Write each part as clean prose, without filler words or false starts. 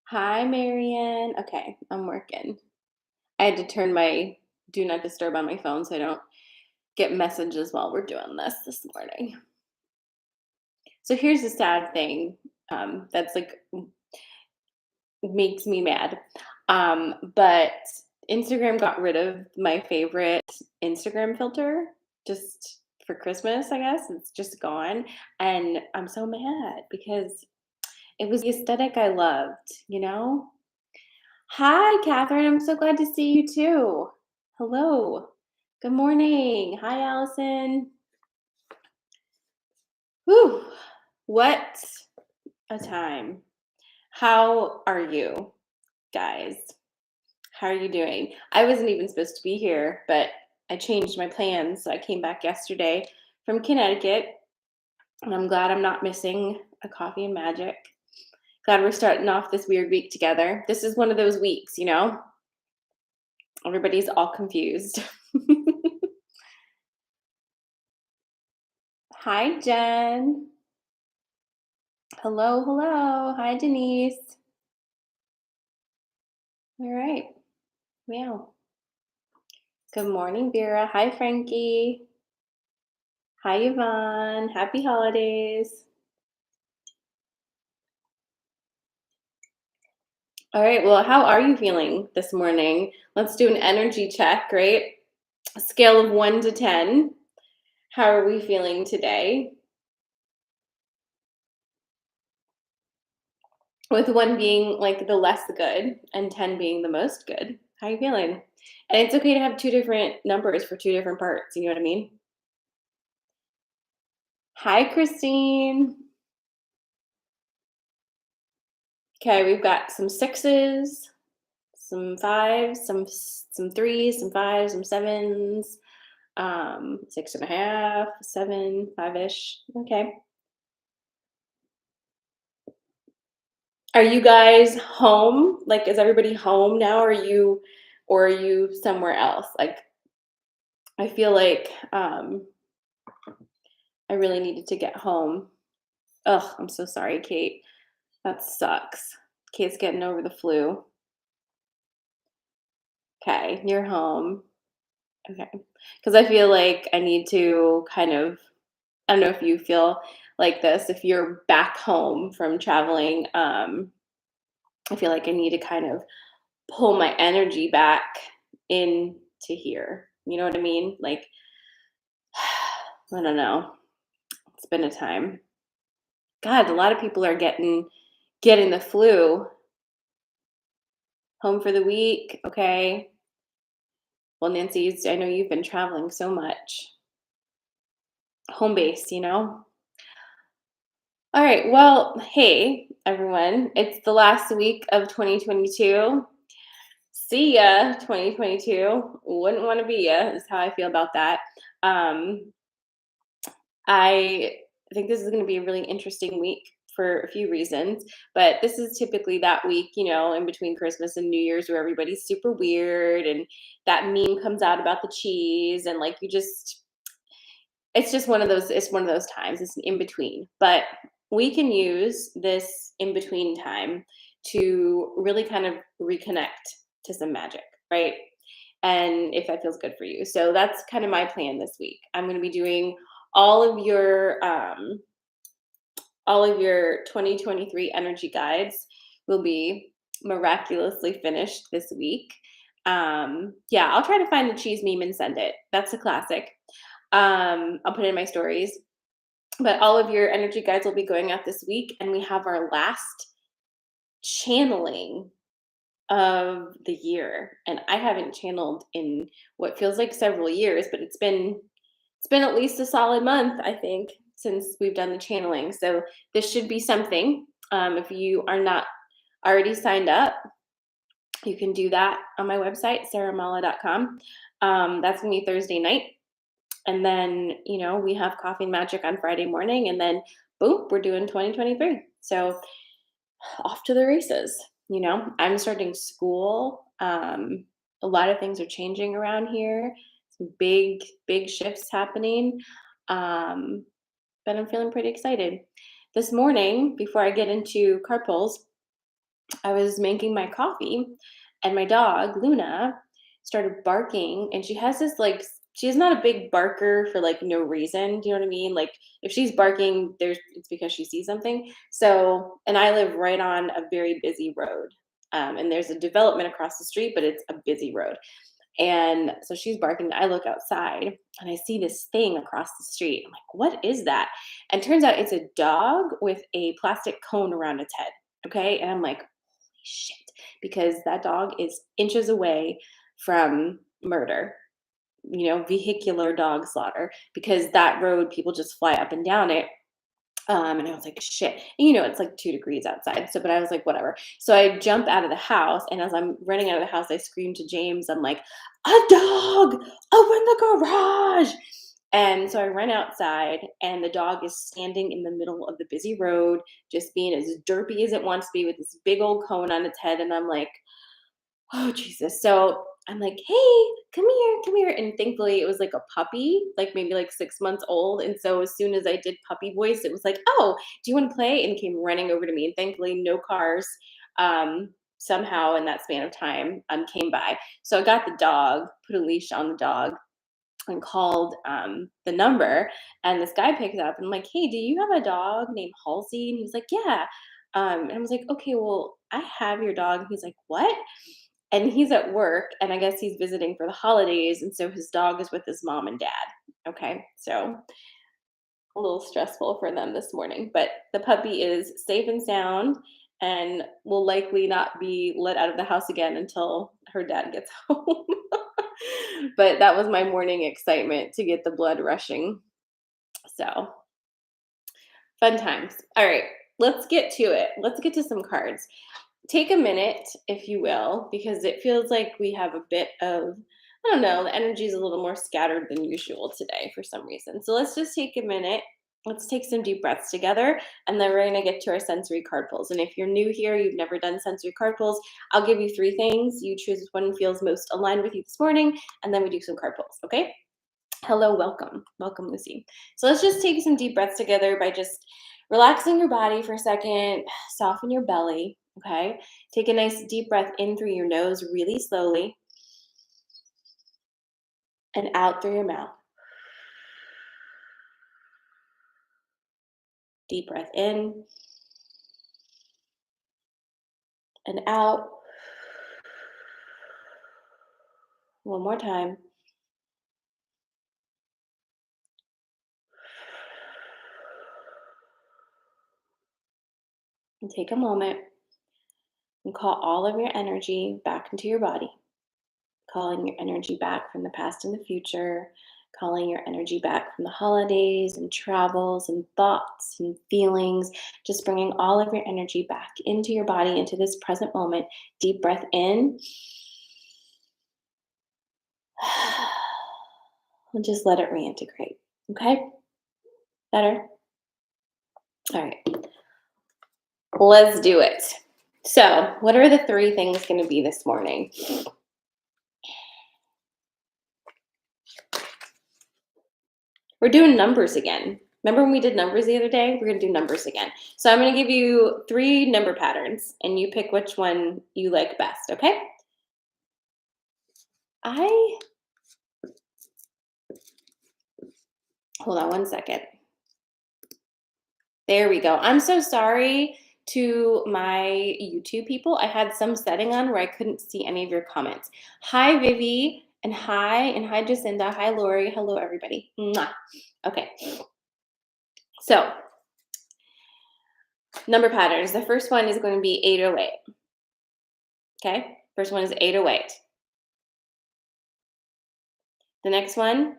Hi, Marian. Okay, I'm working. I had to turn my do not disturb on my phone so I don't get messages while we're doing this morning. So here's the sad thing that's like makes me mad. But Instagram got rid of my favorite Instagram filter just for Christmas, I guess. It's just gone. And I'm so mad because it was the aesthetic I loved? Hi, Catherine. I'm so glad to see you too. Hello. Good morning. Hi, Allison. Whew. What a time. How are you guys? How are you doing? I wasn't even supposed to be here, but I changed my plans. So I came back yesterday from Connecticut, and I'm glad I'm not missing a coffee and magic. Glad we're starting off this weird week together. This is one of those weeks. Everybody's all confused. Hi, Jen. Hello, hello. Hi, Denise. All right. Wow. Good morning, Vera. Hi, Frankie. Hi, Yvonne. Happy holidays. All right. Well, how are you feeling this morning? Let's do an energy check, right? A scale of 1 to 10. How are we feeling today? With 1 being like the less good and 10 being the most good. How are you feeling? And it's okay to have 2 different numbers for 2 different parts. You know what I mean? Hi, Christine. Okay, we've got some sixes, some fives, some threes, some fives, some sevens, 6.5, 7, 5-ish. Okay. Are you guys home? Like, is everybody home now? Or are you somewhere else? Like, I feel like I really needed to get home. Ugh, I'm so sorry, Kate. That sucks. Kate's getting over the flu. Okay, you're home. Okay. Because I feel like I need to kind of, I don't know if you feel like this, if you're back home from traveling, I feel like I need to kind of pull my energy back into here. You know what I mean? Like, I don't know. It's been a time. God, a lot of people are getting the flu. Home for the week. Okay. Well, Nancy, I know you've been traveling so much. Home base. All right. Well, hey, everyone. It's the last week of 2022. See ya, 2022. Wouldn't want to be ya, is how I feel about that. Um, I think this is going to be a really interesting week for a few reasons, but this is typically that week, in between Christmas and New Year's where everybody's super weird and that meme comes out about the cheese and like it's just one of those times. It's an in between. But we can use this in between time to really kind of reconnect to some magic, right? And if that feels good for you. So that's kind of my plan this week. I'm going to be doing all of your um all of your 2023 energy guides will be miraculously finished this week. Yeah, I'll try to find the cheese meme and send it. That's a classic. I'll put it in my stories. But all of your energy guides will be going out this week, and we have our last channeling of the year. And I haven't channeled in what feels like several years, but it's been at least a solid month, I think, since we've done the channeling. So this should be something. If you are not already signed up, you can do that on my website, sarahmala.com. That's gonna be Thursday night. And then, we have Coffee and Magic on Friday morning, and then boom, we're doing 2023. So off to the races. I'm starting school. A lot of things are changing around here. Some big, big shifts happening. Um, but I'm feeling pretty excited. This morning, before I get into carpools, I was making my coffee and my dog, Luna, started barking, and she's not a big barker for like no reason. Do you know what I mean? Like if she's barking, it's because she sees something. So, and I live right on a very busy road. And there's a development across the street, but it's a busy road. And so she's barking. I look outside and I see this thing across the street. I'm like, what is that? And turns out it's a dog with a plastic cone around its head. Okay. And I'm like, shit, because that dog is inches away from murder, vehicular dog slaughter, because that road, people just fly up and down it. And I was like, shit. And, it's like 2 degrees outside. So, but I was like, whatever. So I jump out of the house. And as I'm running out of the house, I scream to James, I'm like, a dog, open the garage. And so I run outside, and the dog is standing in the middle of the busy road, just being as derpy as it wants to be with this big old cone on its head. And I'm like, oh, Jesus. So I'm like, hey, come here, come here. And thankfully, it was like a puppy, like maybe like 6 months old. And so as soon as I did puppy voice, it was like, oh, do you want to play? And came running over to me. And thankfully, no cars somehow in that span of time came by. So I got the dog, put a leash on the dog, and called the number. And this guy picked up, and I'm like, hey, do you have a dog named Halsey? And he was like, yeah. And I was like, okay, well, I have your dog. And he's like, what? And he's at work, and I guess he's visiting for the holidays, and so his dog is with his mom and dad. Okay, so a little stressful for them this morning, but the puppy is safe and sound and will likely not be let out of the house again until her dad gets home. But that was my morning excitement to get the blood rushing. So fun times. All right, let's get to it. Let's get to some cards. Take a minute, if you will, because it feels like we have a bit of, I don't know, the energy is a little more scattered than usual today for some reason. So let's just take a minute. Let's take some deep breaths together, and then we're going to get to our sensory card pulls. And if you're new here, you've never done sensory card pulls, I'll give you 3 things. You choose which one feels most aligned with you this morning, and then we do some card pulls, okay? Hello, welcome. Welcome, Lucy. So let's just take some deep breaths together by just relaxing your body for a second, soften your belly, okay? Take a nice deep breath in through your nose really slowly and out through your mouth. Deep breath in and out. One more time. And take a moment and call all of your energy back into your body. Calling your energy back from the past and the future, calling your energy back from the holidays and travels and thoughts and feelings, just bringing all of your energy back into your body, into this present moment. Deep breath in. And just let it reintegrate. Okay? Better? All right. Let's do it. So, what are the 3 things going to be this morning? We're doing numbers again. Remember when we did numbers the other day? We're going to do numbers again. So I'm going to give you 3 number patterns, and you pick which one you like best, okay? Hold on one second. There we go. I'm so sorry to my YouTube people. I had some setting on where I couldn't see any of your comments. Hi, Vivi, and hi Jacinda. Hi, Lori. Hello, everybody. Mwah. Okay. So, number patterns. The first one is going to be 808. Okay? First one is 808. The next one,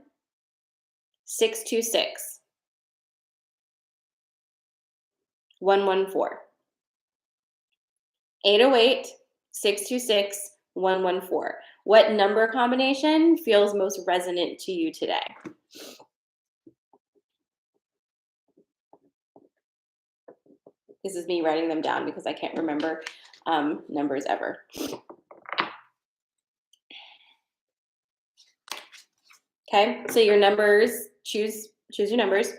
626. 114. 808, 626, 114. What number combination feels most resonant to you today? This is me writing them down because I can't remember numbers ever. Okay, so your numbers, choose your numbers.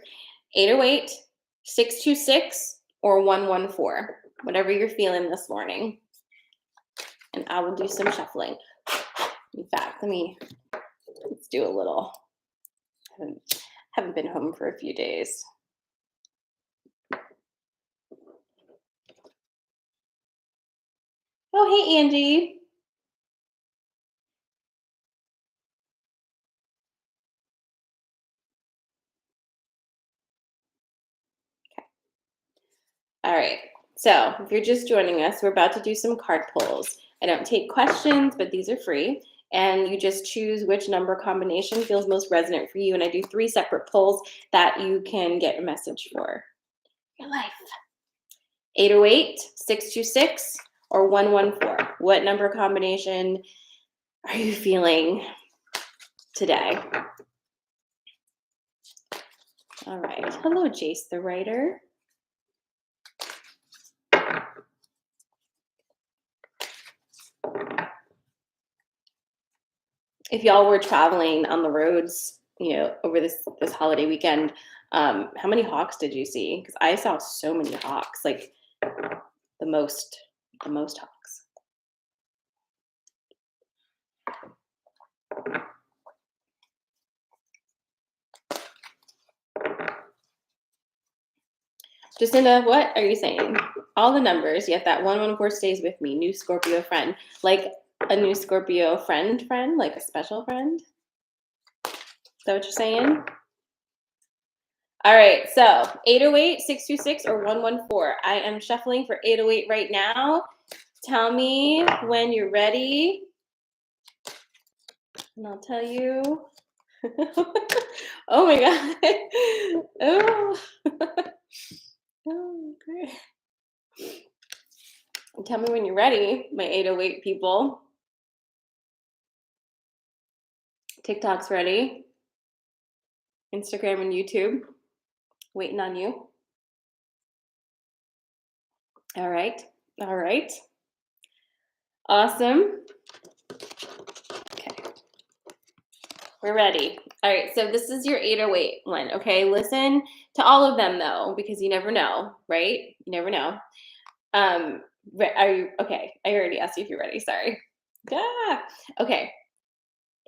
808, 626, or 114. whatever you're feeling this morning. And I will do some shuffling. In fact, let's do a little. Haven't been home for a few days. Oh, hey, Angie. All right, so if you're just joining us, we're about to do some card pulls. I don't take questions, but these are free. And you just choose which number combination feels most resonant for you. And I do 3 separate pulls that you can get a message for your life. 808, 626, or 114. What number combination are you feeling today? All right. Hello, Jace the writer. If y'all were traveling on the roads, over this holiday weekend, how many hawks did you see? Because I saw so many hawks, like the most hawks. Jacinda, what are you saying? All the numbers, yet that 114 stays with me. New Scorpio friend. Like a new Scorpio friend, like a special friend? Is that what you're saying? All right, so 808, 626, or 114. I am shuffling for 808 right now. Tell me when you're ready, and I'll tell you. Oh my God. Oh. Oh, great. Tell me when you're ready, my 808 people. TikTok's ready. Instagram and YouTube. Waiting on you. All right. All right. Awesome. Okay. We're ready. All right. So this is your 808 one. Okay. Listen to all of them though, because you never know, right? You never know. Are you okay? I already asked you if you're ready. Sorry. Yeah. Okay.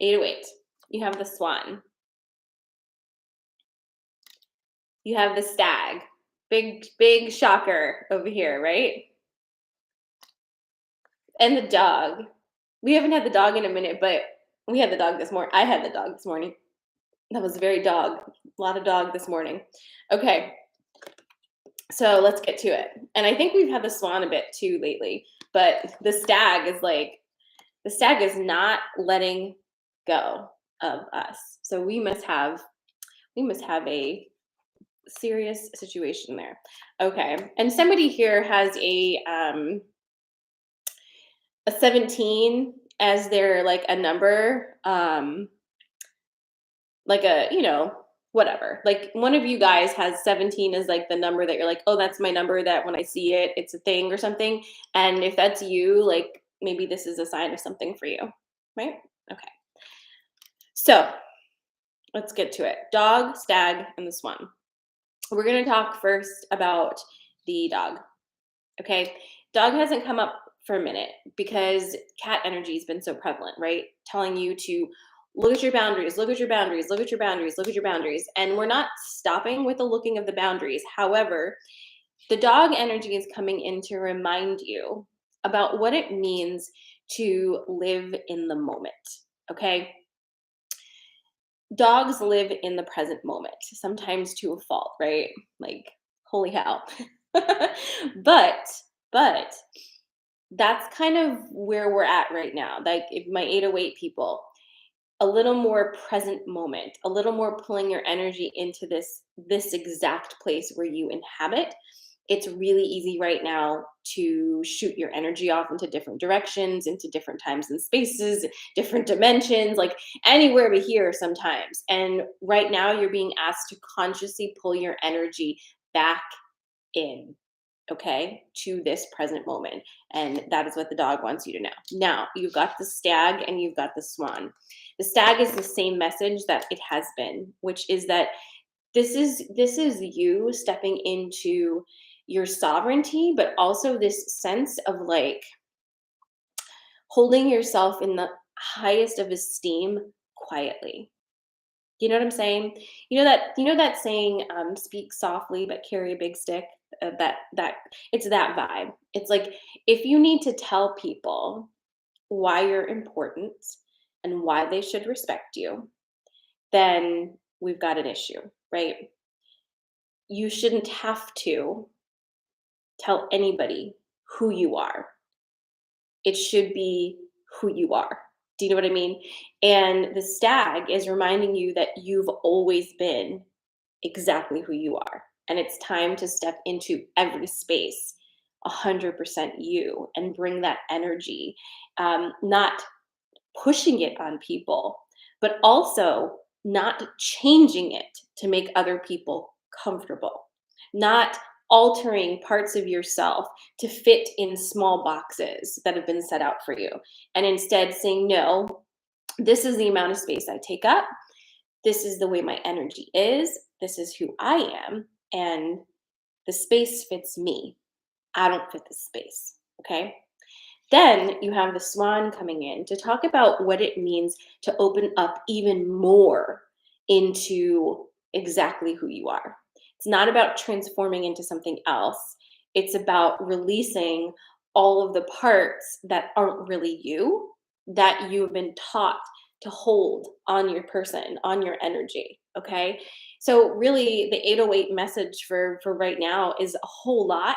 808. You have the swan. You have the stag. Big shocker over here, right? And the dog. We haven't had the dog in a minute, but we had the dog this morning. I had the dog this morning. That was very dog. A lot of dog this morning. Okay. So let's get to it. And I think we've had the swan a bit too lately, but the stag is not letting go of us. So we must have a serious situation there. Okay. And somebody here has a 17 as their like a number, like a, whatever. Like one of you guys has 17 as like the number that you're like, oh, that's my number, that when I see it, it's a thing or something. And if that's you, like maybe this is a sign of something for you, right? Okay. So let's get to it. Dog, stag, and the swan. We're going to talk first about the dog. Okay. Dog hasn't come up for a minute because cat energy has been so prevalent, right? Telling you to look at your boundaries, look at your boundaries, look at your boundaries, look at your boundaries. And we're not stopping with the looking of the boundaries. However, the dog energy is coming in to remind you about what it means to live in the moment. Okay. Dogs live in the present moment, sometimes to a fault, right? Like, holy hell. but that's kind of where we're at right now. Like if my 808 people, a little more present moment, a little more pulling your energy into this exact place where you inhabit. It's really easy right now to shoot your energy off into different directions, into different times and spaces, different dimensions, like anywhere but here sometimes. And right now you're being asked to consciously pull your energy back in, okay, to this present moment. And that is what the dog wants you to know. Now, you've got the stag and you've got the swan. The stag is the same message that it has been, which is that this is you stepping into your sovereignty, but also this sense of like holding yourself in the highest of esteem quietly. You know what I'm saying? You know that saying, "Speak softly but carry a big stick." That it's that vibe. It's like if you need to tell people why you're important and why they should respect you, then we've got an issue, right? You shouldn't have to tell anybody who you are. It should be who you are. Do you know what I mean? And the stag is reminding you that you've always been exactly who you are. And it's time to step into every space 100% you and bring that energy, not pushing it on people, but also not changing it to make other people comfortable, not altering parts of yourself to fit in small boxes that have been set out for you, and instead saying, no, this is the amount of space I take up. This is the way my energy is. This is who I am. And the space fits me. I don't fit the space. Okay. Then you have the swan coming in to talk about what it means to open up even more into exactly who you are. It's not about transforming into something else, it's about releasing all of the parts that aren't really you, that you've been taught to hold on your person, on your energy. Okay. So, really, the 808 message for right now is a whole lot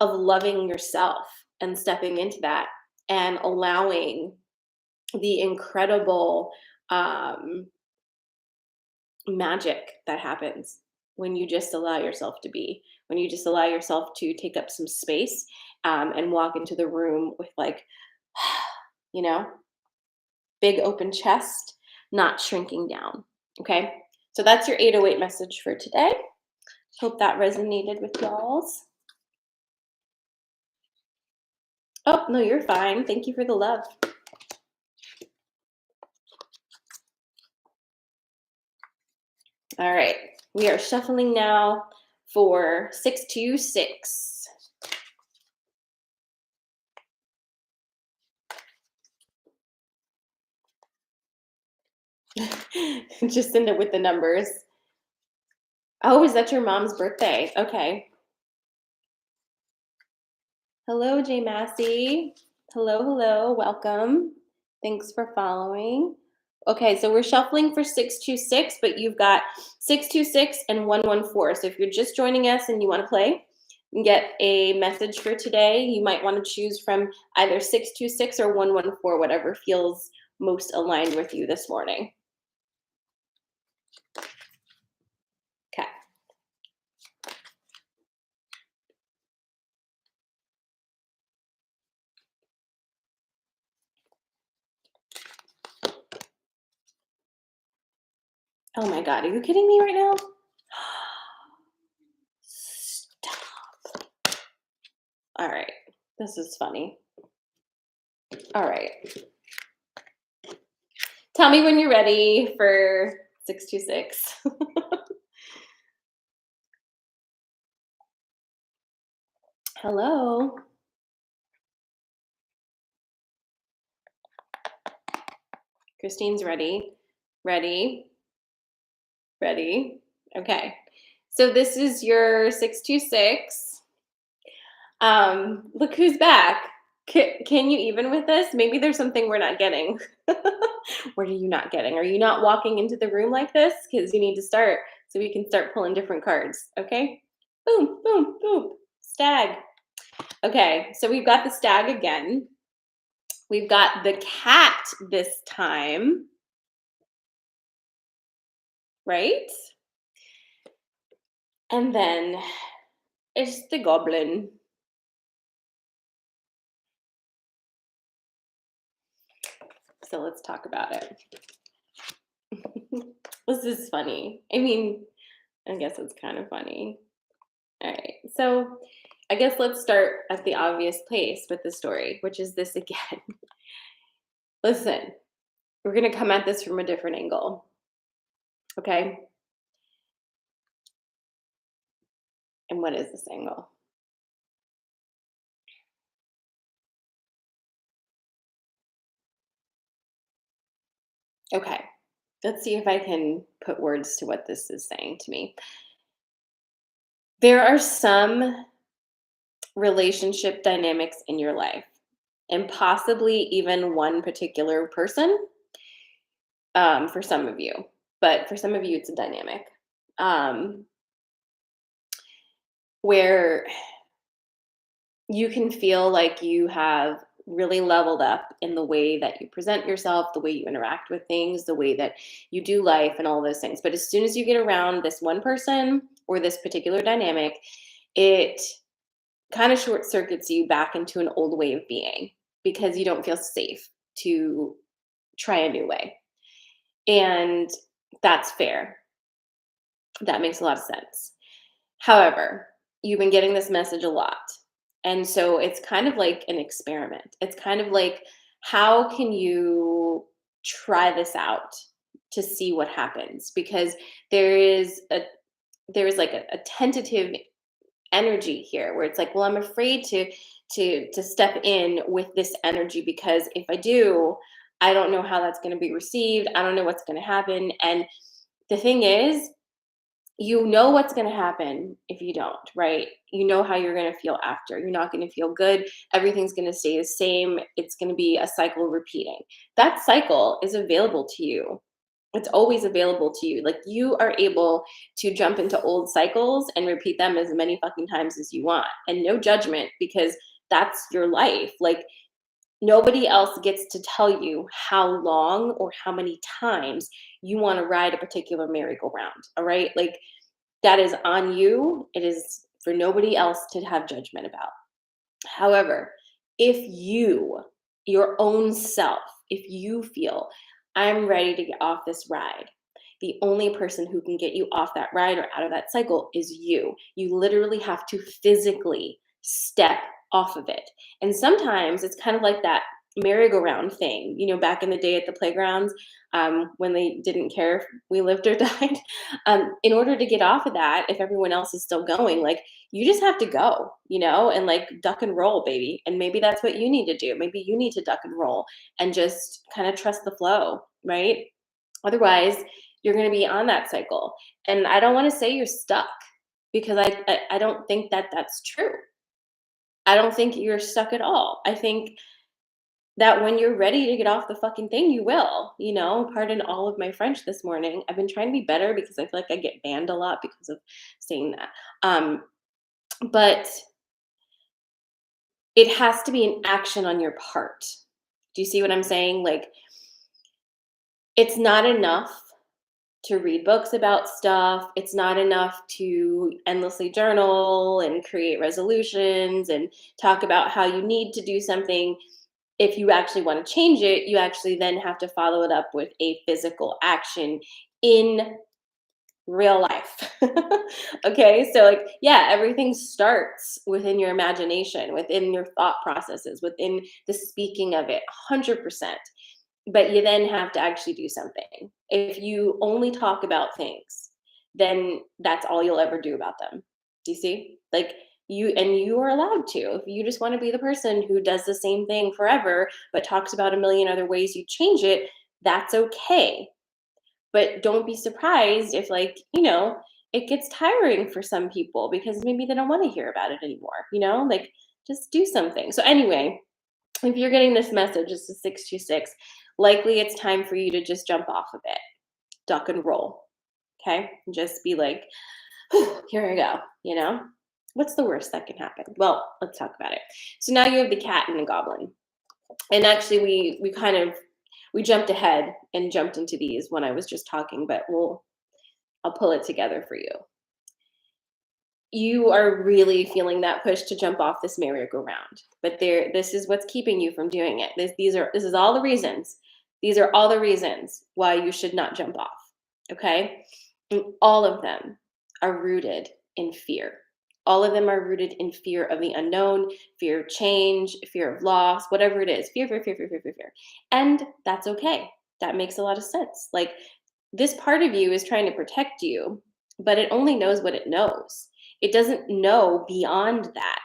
of loving yourself and stepping into that and allowing the incredible magic that happens when you just allow yourself to be, when you just allow yourself to take up some space, and walk into the room with like, you know, big open chest, not shrinking down. Okay. So that's your 808 message for today. Hope that resonated with y'all's. Oh, no, you're fine. Thank you for the love. All right, we are shuffling now for 626. Just end it with the numbers. Oh, is that your mom's birthday? Okay. Hello, Jay Massey. Hello, hello. Welcome. Thanks for following. Okay, so we're shuffling for 626, but you've got 626 and 114. So if you're just joining us and you want to play and get a message for today, you might want to choose from either 626 or 114, whatever feels most aligned with you this morning. Okay. Oh my God, are you kidding me right now? Stop. All right, this is funny. All right. Tell me when you're ready for 626. Hello. Christine's ready. Ready. Ready. Okay. So this is your 626. Look who's back. Can you even with this? Maybe there's something we're not getting. What are you not getting? Are you not walking into the room like this? Because you need to start so we can start pulling different cards. Okay. Boom, boom, boom. Stag. Okay. So we've got the stag again. We've got the cat this time. Right? And then it's the goblin. So let's talk about it. This is funny. I mean, I guess it's kind of funny. All right. So I guess let's start at the obvious place with the story, which is this again. Listen, we're going to come at this from a different angle. Okay. And what is this angle? Okay. Let's see if I can put words to what this is saying to me. There are some relationship dynamics in your life, and possibly even one particular person, for some of you, but for some of you, it's a dynamic, um, where you can feel like you have really leveled up in the way that you present yourself, the way you interact with things, the way that you do life, and all those things. But as soon as you get around this one person or this particular dynamic, it kind of short circuits you back into an old way of being because you don't feel safe to try a new way. And that's fair. That makes a lot of sense. However, you've been getting this message a lot. And so it's kind of like an experiment. It's kind of like, how can you try this out to see what happens? Because there is a there is like a tentative energy here where it's like, well, I'm afraid to step in with this energy because if I do, I don't know how that's going to be received. I don't know what's going to happen. And the thing is, you know what's going to happen if you don't, right? You know how you're going to feel after. You're not going to feel good. Everything's going to stay the same. It's going to be a cycle repeating. That cycle is available to you. It's always available to you. Like you are able to jump into old cycles and repeat them as many fucking times as you want. And no judgment because that's your life. Like nobody else gets to tell you how long or how many times you want to ride a particular merry-go-round. All right? Like that is on you. It is for nobody else to have judgment about. However, if you, your own self, if you feel, I'm ready to get off this ride, the only person who can get you off that ride or out of that cycle is you. You literally have to physically step off of it. And sometimes it's kind of like that merry-go-round thing, back in the day at the playgrounds, when they didn't care if we lived or died. In order to get off of that, if everyone else is still going, like you just have to go, and like duck and roll, baby. And maybe that's what you need to do. Maybe you need to duck and roll and just kind of trust the flow, right? Otherwise, you're going to be on that cycle. And I don't want to say you're stuck because I don't think that that's true. I don't think you're stuck at all. I think that when you're ready to get off the fucking thing, you will. Pardon all of my French this morning. I've been trying to be better because I feel like I get banned a lot because of saying that. But it has to be an action on your part. Do you see what I'm saying? Like, it's not enough to read books about stuff. It's not enough to endlessly journal and create resolutions and talk about how you need to do something. If you actually want to change it, you actually then have to follow it up with a physical action in real life. Okay, so like, yeah, everything starts within your imagination, within your thought processes, within the speaking of it, 100%. But you then have to actually do something. If you only talk about things, then that's all you'll ever do about them. Do you see? Like you are allowed to. If you just want to be the person who does the same thing forever, but talks about a million other ways you change it, that's okay. But don't be surprised if it gets tiring for some people because maybe they don't want to hear about it anymore, like just do something. So anyway, if you're getting this message, it's a 626, likely it's time for you to just jump off of it, duck and roll. Okay. Just be like, here I go. What's the worst that can happen? Well, let's talk about it. So now you have the cat and the goblin. And actually we jumped ahead and jumped into these when I was just talking, but I'll pull it together for you. You are really feeling that push to jump off this merry-go-round, but this is what's keeping you from doing it. This is all the reasons. These are all the reasons why you should not jump off. Okay? And all of them are rooted in fear. All of them are rooted in fear of the unknown, fear of change, fear of loss, whatever it is. Fear, fear, fear, fear, fear, fear, fear. And that's okay. That makes a lot of sense. Like this part of you is trying to protect you, but it only knows what it knows. It doesn't know beyond that.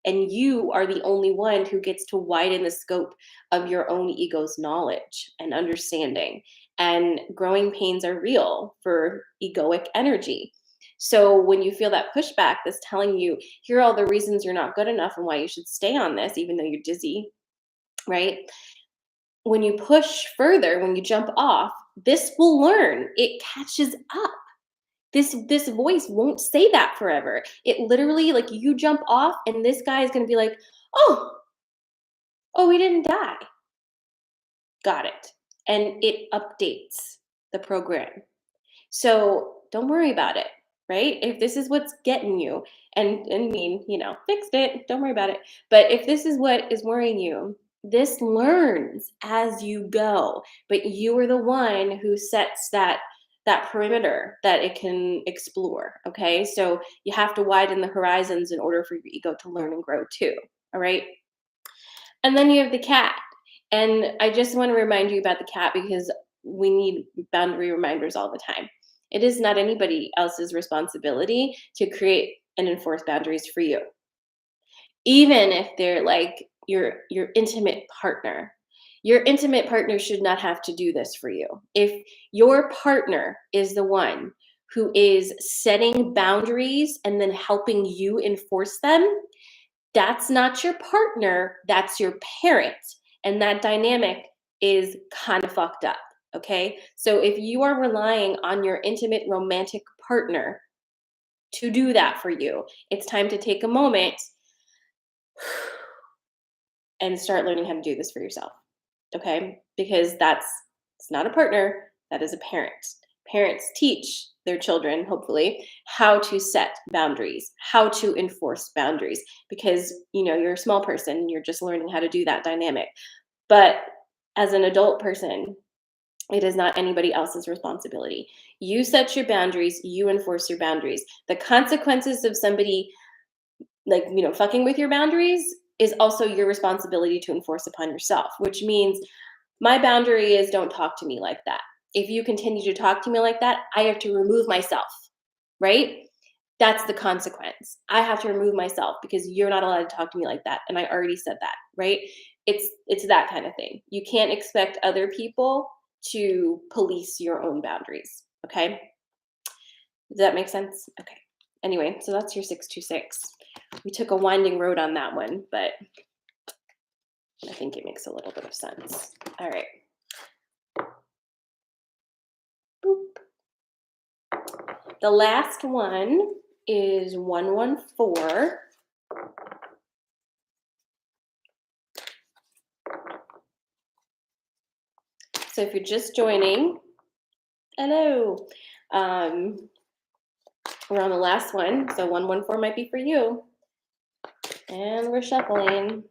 And you are the only one who gets to widen the scope of your own ego's knowledge and understanding. And growing pains are real for egoic energy. So when you feel that pushback that's telling you, here are all the reasons you're not good enough and why you should stay on this, even though you're dizzy, right? When you push further, when you jump off, this will learn. It catches up. This voice won't say that forever. It literally, like, you jump off and this guy is going to be like, oh, oh, we didn't die. Got it. And it updates the program. So don't worry about it, right? If this is what's getting you, and mean, fixed it, don't worry about it. But if this is what is worrying you, this learns as you go. But you are the one who sets that perimeter that it can explore. Okay. So you have to widen the horizons in order for your ego to learn and grow too. All right. And then you have the cat. And I just want to remind you about the cat because we need boundary reminders all the time. It is not anybody else's responsibility to create and enforce boundaries for you. Even if they're like your intimate partner. Your intimate partner should not have to do this for you. If your partner is the one who is setting boundaries and then helping you enforce them, that's not your partner, that's your parent. And that dynamic is kind of fucked up. Okay. So if you are relying on your intimate romantic partner to do that for you, it's time to take a moment and start learning how to do this for yourself. Okay. Because it's not a partner, that is a parent. Parents teach their children, hopefully, how to set boundaries, how to enforce boundaries, because you're a small person, you're just learning how to do that dynamic. But as an adult person, it is not anybody else's responsibility. You set your boundaries, you enforce your boundaries. The consequences of somebody fucking with your boundaries is also your responsibility to enforce upon yourself, which means my boundary is don't talk to me like that. If you continue to talk to me like that, I have to remove myself, right? That's the consequence. I have to remove myself because you're not allowed to talk to me like that. And I already said that, right? It's that kind of thing. You can't expect other people to police your own boundaries, okay? Does that make sense? Okay. Anyway, so that's your 626. We took a winding road on that one, but I think it makes a little bit of sense. All right. Boop. The last one is 114. So if you're just joining, hello. We're on the last one, so 114 might be for you. And we're shuffling.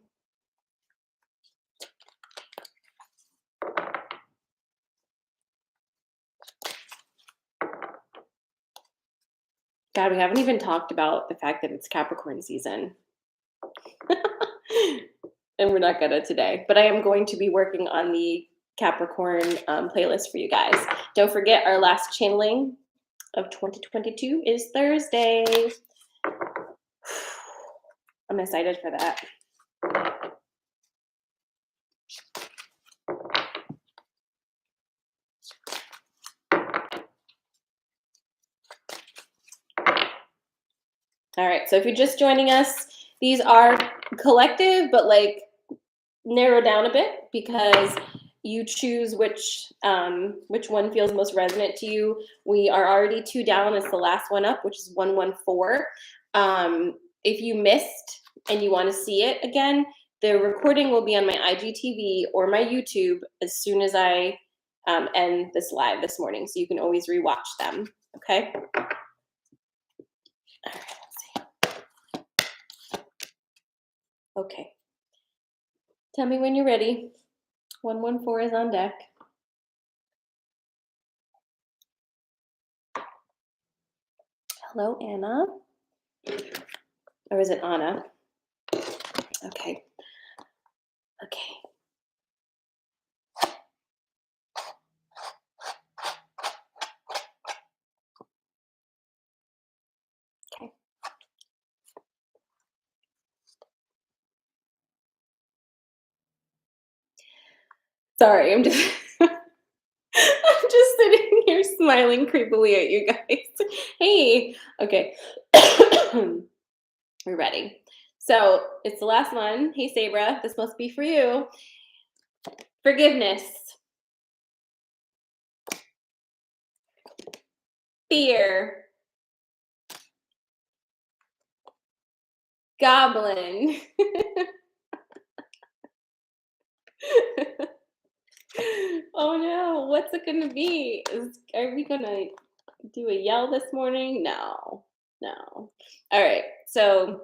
God, we haven't even talked about the fact that it's Capricorn season. And we're not gonna today, but I am going to be working on the Capricorn playlist for you guys. Don't forget, our last channeling of 2022 is Thursday. I'm excited for that. All right, so if you're just joining us, these are collective, but narrow down a bit because you choose which one feels most resonant to you. We are already 2 down. It's the last one up, which is 114. If you missed and you want to see it again, the recording will be on my IGTV or my YouTube as soon as I end this live this morning, so you can always rewatch them. Okay. All right, let's see. Okay. Tell me when you're ready. 114 is on deck. Hello, Anna. Or is it Anna? Okay. Okay. Okay. Sorry, I'm just I'm just sitting here smiling creepily at you guys. Hey, okay. We're ready. So it's the last one. Hey, Sabra, this must be for you. Forgiveness, fear, goblin. Oh no, what's it gonna be? Are we gonna do a yell this morning? No, no. All right, so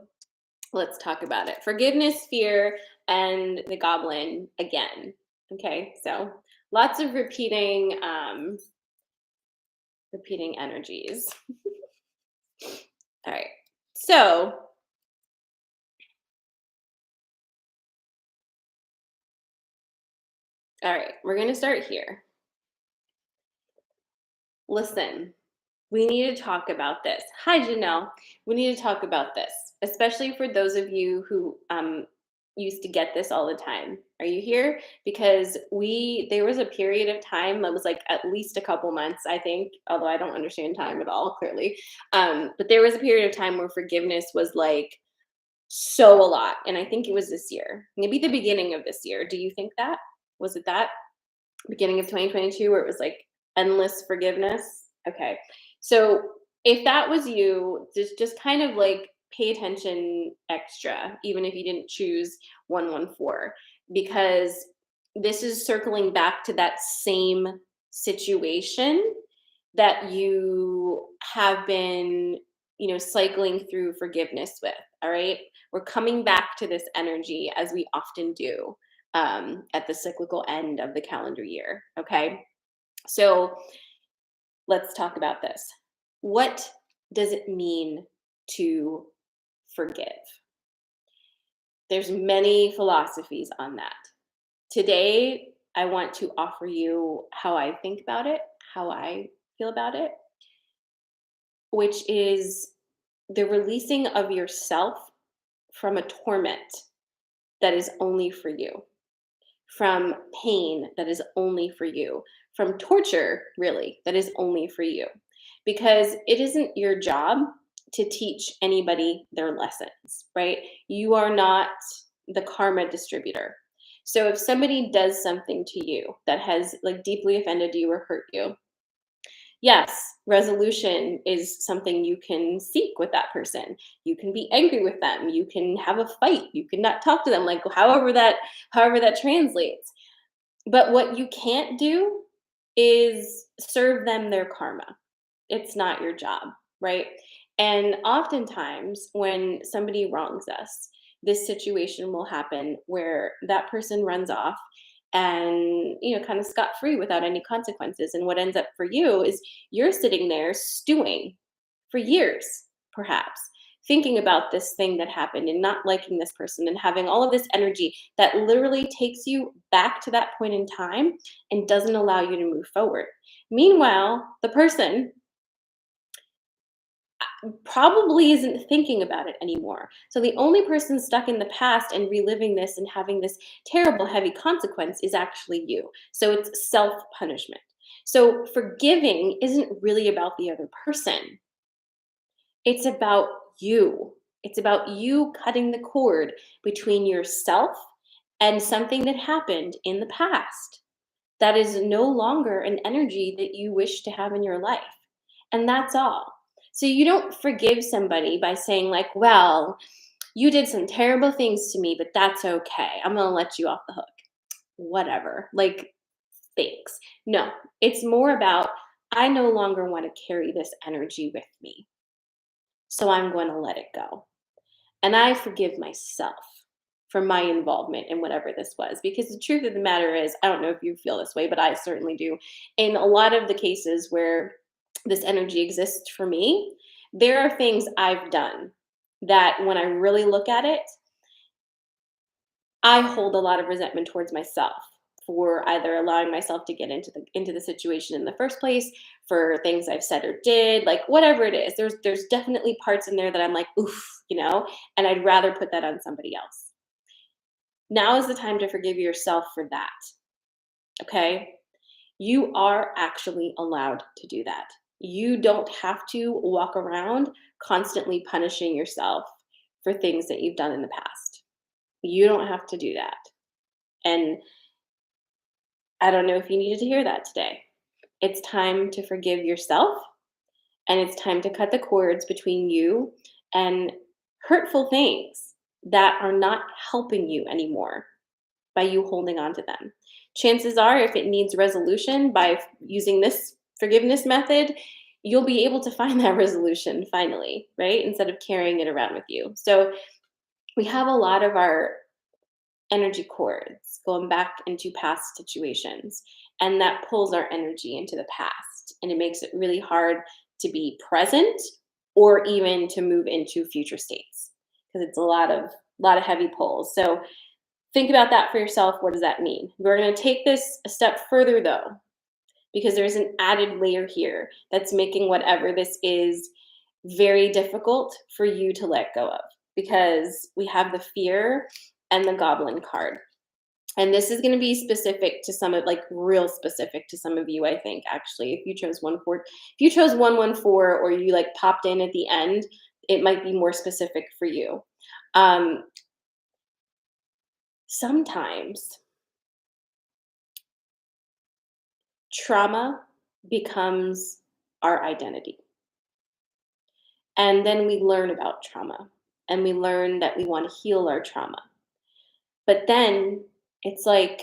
let's talk about it. Forgiveness, fear, and the goblin again. Okay, so lots of repeating energies. All right, so all right, we're gonna start here. Listen, we need to talk about this. Hi, Janelle. We need to talk about this, especially for those of you who used to get this all the time. Are you here? Because there was a period of time that was like at least a couple months, I think, although I don't understand time at all, clearly. But there was a period of time where forgiveness was like so a lot. And I think it was this year, maybe the beginning of this year. Do you think that? Was it that beginning of 2022 where it was like endless forgiveness? Okay. So if that was you, just kind of like pay attention extra, even if you didn't choose 114, because this is circling back to that same situation that you have been, cycling through forgiveness with. All right. We're coming back to this energy as we often do at the cyclical end of the calendar year. Okay. So let's talk about this. What does it mean to forgive? There's many philosophies on that. Today, I want to offer you how I think about it, how I feel about it, which is the releasing of yourself from a torment that is only for you, from pain that is only for you, from torture, really, that is only for you. Because it isn't your job to teach anybody their lessons, right? You are not the karma distributor. So if somebody does something to you that has like deeply offended you or hurt you, yes, resolution is something you can seek with that person. You can be angry with them. You can have a fight. You can not talk to them, like however that translates. But what you can't do is serve them their karma. It's not your job, right? And oftentimes when somebody wrongs us, this situation will happen where that person runs off and kind of scot free without any consequences. And what ends up for you is you're sitting there stewing for years, perhaps, thinking about this thing that happened and not liking this person and having all of this energy that literally takes you back to that point in time and doesn't allow you to move forward. Meanwhile, the person probably isn't thinking about it anymore. So the only person stuck in the past and reliving this and having this terrible, heavy consequence is actually you. So it's self punishment. So forgiving isn't really about the other person, it's about you. It's about you cutting the cord between yourself and something that happened in the past that is no longer an energy that you wish to have in your life. And that's all. So you don't forgive somebody by saying, like, well, you did some terrible things to me, but that's okay. I'm going to let you off the hook. Whatever. Like, thanks. No, it's more about, I no longer want to carry this energy with me. So I'm going to let it go. And I forgive myself for my involvement in whatever this was. Because the truth of the matter is, I don't know if you feel this way, but I certainly do. In a lot of the cases where this energy exists for me, there are things I've done that when I really look at it, I hold a lot of resentment towards myself for either allowing myself to get into the situation in the first place, for things I've said or did, like whatever it is. There's definitely parts in there that I'm like, oof, and I'd rather put that on somebody else. Now is the time to forgive yourself for that. Okay. You are actually allowed to do that. You don't have to walk around constantly punishing yourself for things that you've done in the past. You don't have to do that. And I don't know if you needed to hear that today. It's time to forgive yourself, and it's time to cut the cords between you and hurtful things that are not helping you anymore by you holding on to them. Chances are, if it needs resolution by using this forgiveness method, you'll be able to find that resolution finally, right? Instead of carrying it around with you. So we have a lot of our energy cords going back into past situations, and that pulls our energy into the past, and it makes it really hard to be present or even to move into future states because it's a lot of heavy pulls. So think about that for yourself. What does that mean? We're going to take this a step further though, because there's an added layer here that's making whatever this is very difficult for you to let go of, because we have the fear and the goblin card. And this is going to be specific to some of, like, real specific to some of you, I think, actually. If you chose 114, or you like popped in at the end, it might be more specific for you. Um, Sometimes trauma becomes our identity. And then we learn about trauma, and we learn that we want to heal our trauma. But then it's like,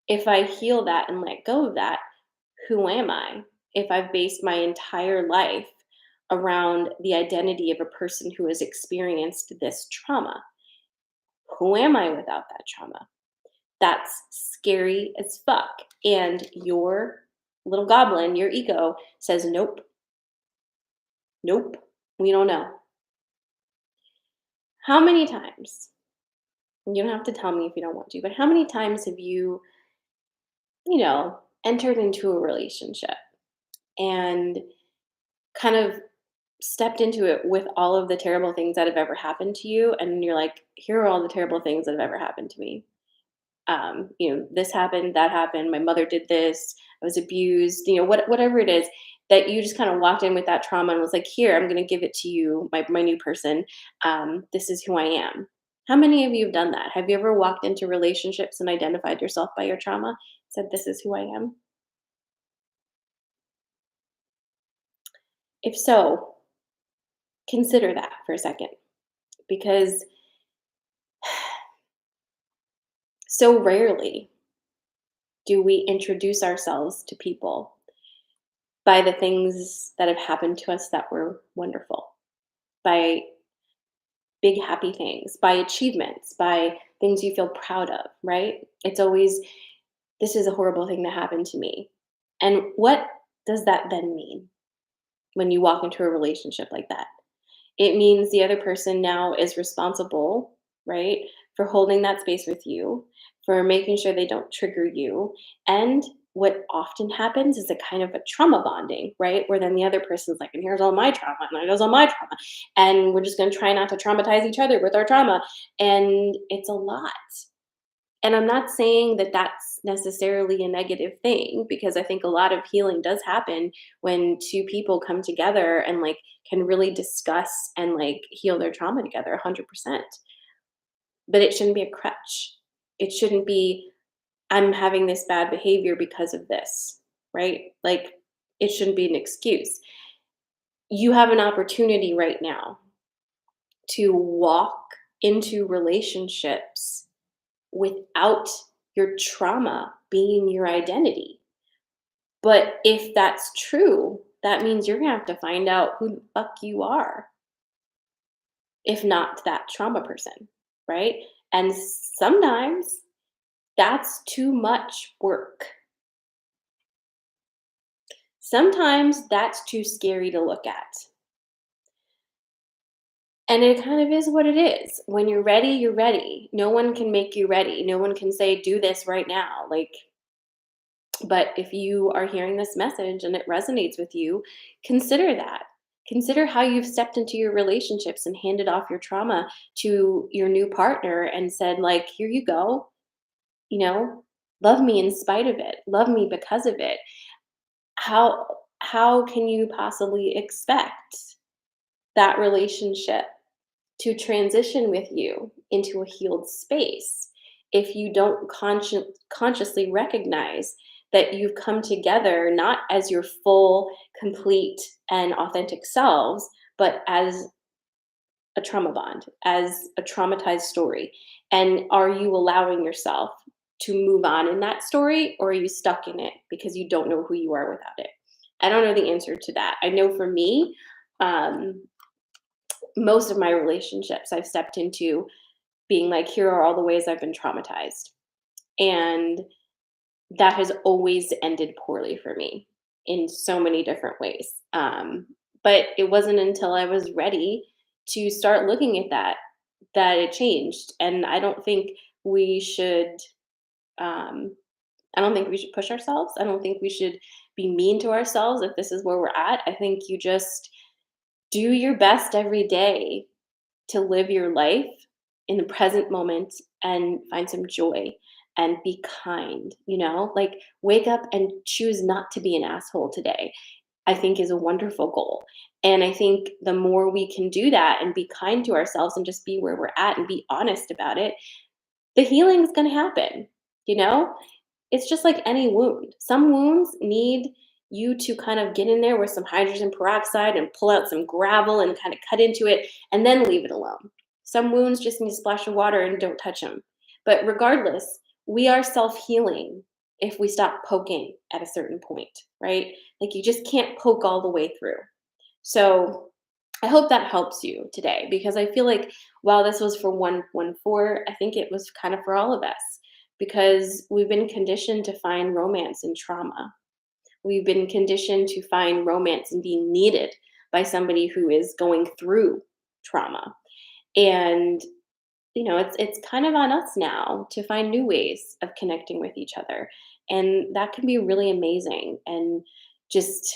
if I heal that and let go of that, who am I? If I've based my entire life around the identity of a person who has experienced this trauma, who am I without that trauma? That's scary as fuck. And your little goblin, your ego, says, nope, nope, we don't know. How many times, you don't have to tell me if you don't want to, but how many times have you, entered into a relationship and kind of stepped into it with all of the terrible things that have ever happened to you, and you're like, here are all the terrible things that have ever happened to me. This happened, that happened, my mother did this, I was abused, whatever it is, that you just kind of walked in with that trauma and was like, here, I'm going to give it to you, my new person. This is who I am. How many of you have done that? Have you ever walked into relationships and identified yourself by your trauma, said, this is who I am? If so, consider that for a second, because so rarely do we introduce ourselves to people by the things that have happened to us that were wonderful, by big happy things, by achievements, by things you feel proud of, right? It's always, this is a horrible thing that happened to me. And what does that then mean when you walk into a relationship like that? It means the other person now is responsible, right, for holding that space with you, for making sure they don't trigger you. And what often happens is a kind of a trauma bonding, right? Where then the other person's like, and here's all my trauma, and here's all my trauma. And we're just going to try not to traumatize each other with our trauma. And it's a lot. And I'm not saying that that's necessarily a negative thing, because I think a lot of healing does happen when two people come together and like can really discuss and like heal their trauma together 100%. But it shouldn't be a crutch. It shouldn't be, I'm having this bad behavior because of this, right? Like, it shouldn't be an excuse. You have an opportunity right now to walk into relationships without your trauma being your identity. But if that's true, that means you're going to have to find out who the fuck you are, if not that trauma person, right? And sometimes that's too much work. Sometimes that's too scary to look at. And it kind of is what it is. When you're ready, you're ready. No one can make you ready. No one can say, do this right now. But if you are hearing this message and it resonates with you, consider that. Consider how you've stepped into your relationships and handed off your trauma to your new partner and said, like, here you go. You know, love me in spite of it, love me because of it. How how can you possibly expect that relationship to transition with you into a healed space if you don't consciously recognize that you've come together not as your full, complete, and authentic selves, but as a trauma bond, as a traumatized story? And are you allowing yourself to move on in that story, or are you stuck in it because you don't know who you are without it? I don't know the answer to that. I know for me, um, most of my relationships I've stepped into being like, here are all the ways I've been traumatized. And that has always ended poorly for me in so many different ways. But it wasn't until I was ready to start looking at that that it changed. And we should, um, I don't think we should push ourselves. I don't think we should be mean to ourselves if this is where we're at. I think you just do your best every day to live your life in the present moment and find some joy and be kind, like wake up and choose not to be an asshole today, I think is a wonderful goal. And I think the more we can do that and be kind to ourselves and just be where we're at and be honest about it, the healing is going to happen, you know? It's just like any wound. Some wounds need you to kind of get in there with some hydrogen peroxide and pull out some gravel and kind of cut into it and then leave it alone. Some wounds just need a splash of water and don't touch them. But regardless, we are self healing if we stop poking at a certain point, right? Like you just can't poke all the way through. So I hope that helps you today because I feel like while this was for 114, I think it was kind of for all of us because we've been conditioned to find romance in trauma. We've been conditioned to find romance in being needed by somebody who is going through trauma. And it's kind of on us now to find new ways of connecting with each other. And that can be really amazing and just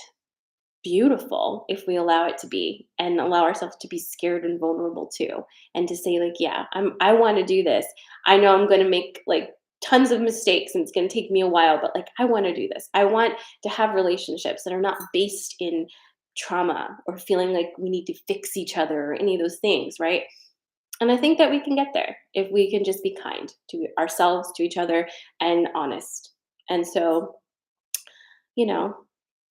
beautiful if we allow it to be and allow ourselves to be scared and vulnerable too, and to say like, yeah, I want to do this. I know I'm going to make like tons of mistakes and it's going to take me a while, but like I want to do this. I want to have relationships that are not based in trauma or feeling like we need to fix each other or any of those things, right? And I think that we can get there if we can just be kind to ourselves, to each other, and honest. And so, you know,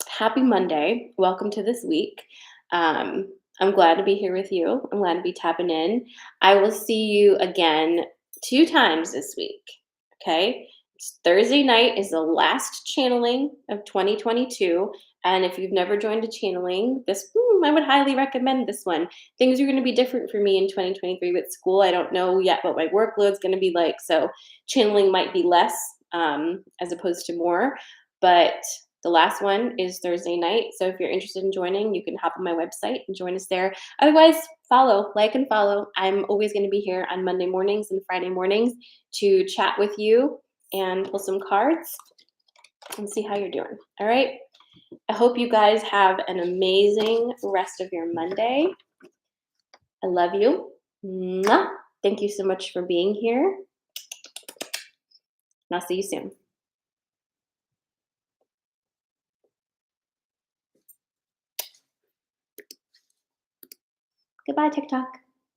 happy Monday. Welcome to this week. I'm glad to be here with you. I'm glad to be tapping in. I will see you again 2 times this week. Okay. Thursday night is the last channeling of 2022. And if you've never joined a channeling, I would highly recommend this one. Things are going to be different for me in 2023 with school. I don't know yet what my workload's going to be like. So channeling might be less as opposed to more. But the last one is Thursday night. So if you're interested in joining, you can hop on my website and join us there. Otherwise, like and follow. I'm always going to be here on Monday mornings and Friday mornings to chat with you and pull some cards and see how you're doing. All right. I hope you guys have an amazing rest of your Monday. I love you. Mwah. Thank you so much for being here. And I'll see you soon. Goodbye, TikTok.